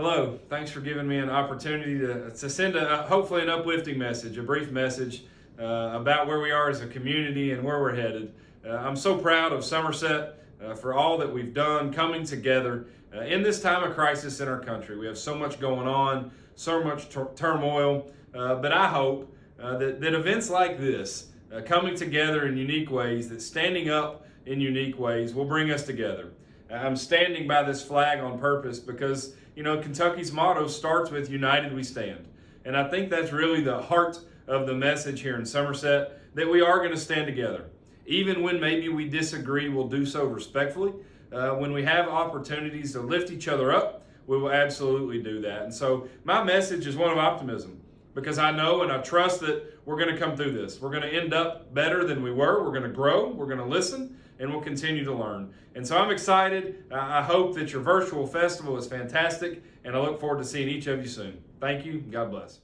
Hello, thanks for giving me an opportunity to send hopefully an uplifting message, a brief message about where we are as a community and where we're headed. I'm so proud of Somerset for all that we've done coming together in this time of crisis in our country. We have so much going on, so much turmoil, but I hope that events like this, coming together in unique ways, that standing up in unique ways will bring us together. I'm standing by this flag on purpose because, Kentucky's motto starts with United We Stand. And I think that's really the heart of the message here in Somerset, that we are going to stand together. Even when maybe we disagree, we'll do so respectfully. When we have opportunities to lift each other up, we will absolutely do that. And so my message is one of optimism, because I know and I trust that we're going to come through this. We're going to end up better than we were. We're going to grow. We're going to listen, and we'll continue to learn. And so I'm excited. I hope that your virtual festival is fantastic, and I look forward to seeing each of you soon. Thank you. God bless.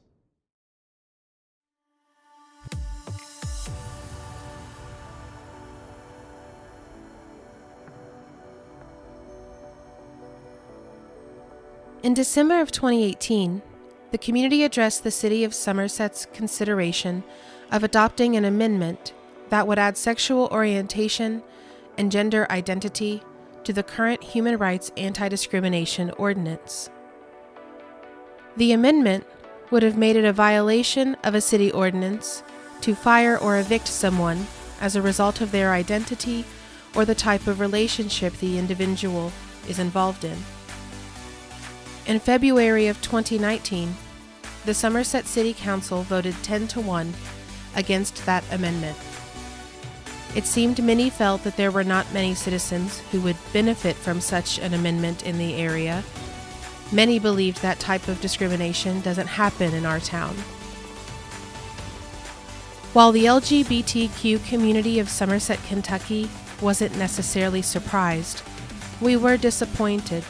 In December of 2018, the community addressed the City of Somerset's consideration of adopting an amendment that would add sexual orientation and gender identity to the current Human Rights Anti-Discrimination Ordinance. The amendment would have made it a violation of a city ordinance to fire or evict someone as a result of their identity or the type of relationship the individual is involved in. In February of 2019, the Somerset City Council voted 10-1 against that amendment. It seemed many felt that there were not many citizens who would benefit from such an amendment in the area. Many believed that type of discrimination doesn't happen in our town. While the LGBTQ community of Somerset, Kentucky wasn't necessarily surprised, we were disappointed.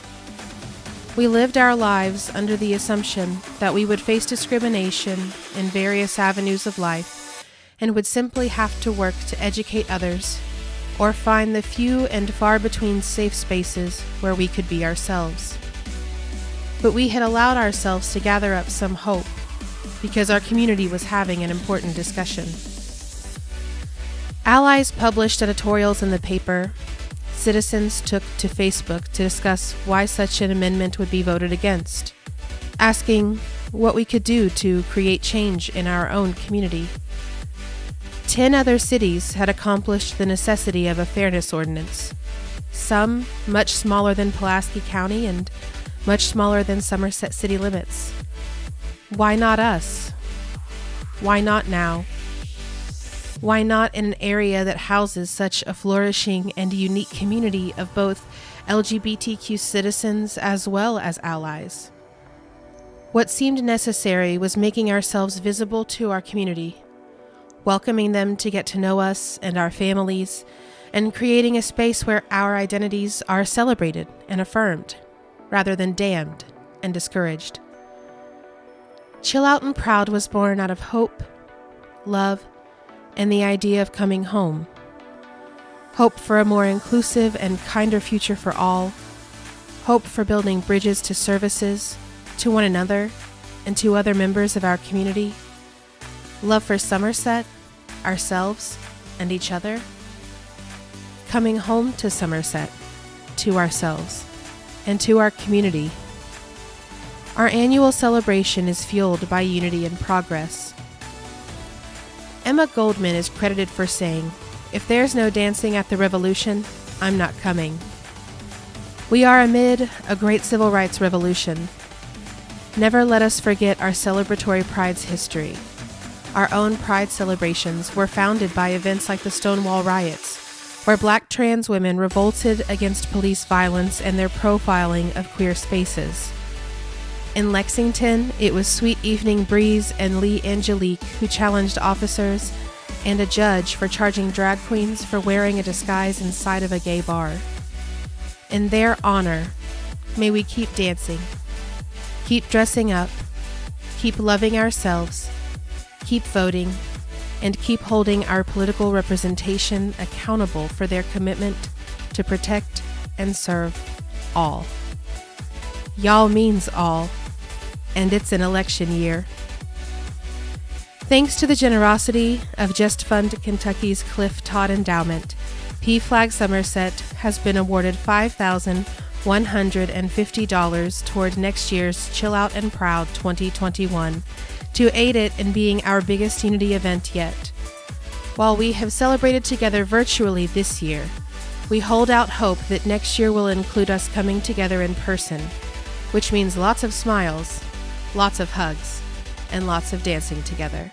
We lived our lives under the assumption that we would face discrimination in various avenues of life and would simply have to work to educate others or find the few and far between safe spaces where we could be ourselves. But we had allowed ourselves to gather up some hope because our community was having an important discussion. Allies published editorials in the paper. Citizens took to Facebook to discuss why such an amendment would be voted against, asking what we could do to create change in our own community. 10 other cities had accomplished the necessity of a fairness ordinance, some much smaller than Pulaski County and much smaller than Somerset city limits. Why not us? Why not now? Why not in an area that houses such a flourishing and unique community of both LGBTQ citizens as well as allies? What seemed necessary was making ourselves visible to our community, welcoming them to get to know us and our families, and creating a space where our identities are celebrated and affirmed, rather than damned and discouraged. Chill Out and Proud was born out of hope, love, and the idea of coming home. Hope for a more inclusive and kinder future for all. Hope for building bridges to services, to one another, and to other members of our community. Love for Somerset, ourselves, and each other. Coming home to Somerset, to ourselves, and to our community. Our annual celebration is fueled by unity and progress. Emma Goldman is credited for saying, "If there's no dancing at the revolution, I'm not coming." We are amid a great civil rights revolution. Never let us forget our celebratory Pride's history. Our own Pride celebrations were founded by events like the Stonewall riots, where Black trans women revolted against police violence and their profiling of queer spaces. In Lexington, it was Sweet Evening Breeze and Lee Angelique who challenged officers and a judge for charging drag queens for wearing a disguise inside of a gay bar. In their honor, may we keep dancing, keep dressing up, keep loving ourselves, keep voting, and keep holding our political representation accountable for their commitment to protect and serve all. Y'all means all, and it's an election year. Thanks to the generosity of Just Fund Kentucky's Cliff Todd Endowment, PFLAG Somerset has been awarded $5,150 toward next year's Chill Out and Proud 2021 to aid it in being our biggest unity event yet. While we have celebrated together virtually this year, we hold out hope that next year will include us coming together in person, which means lots of smiles, lots of hugs, and lots of dancing together.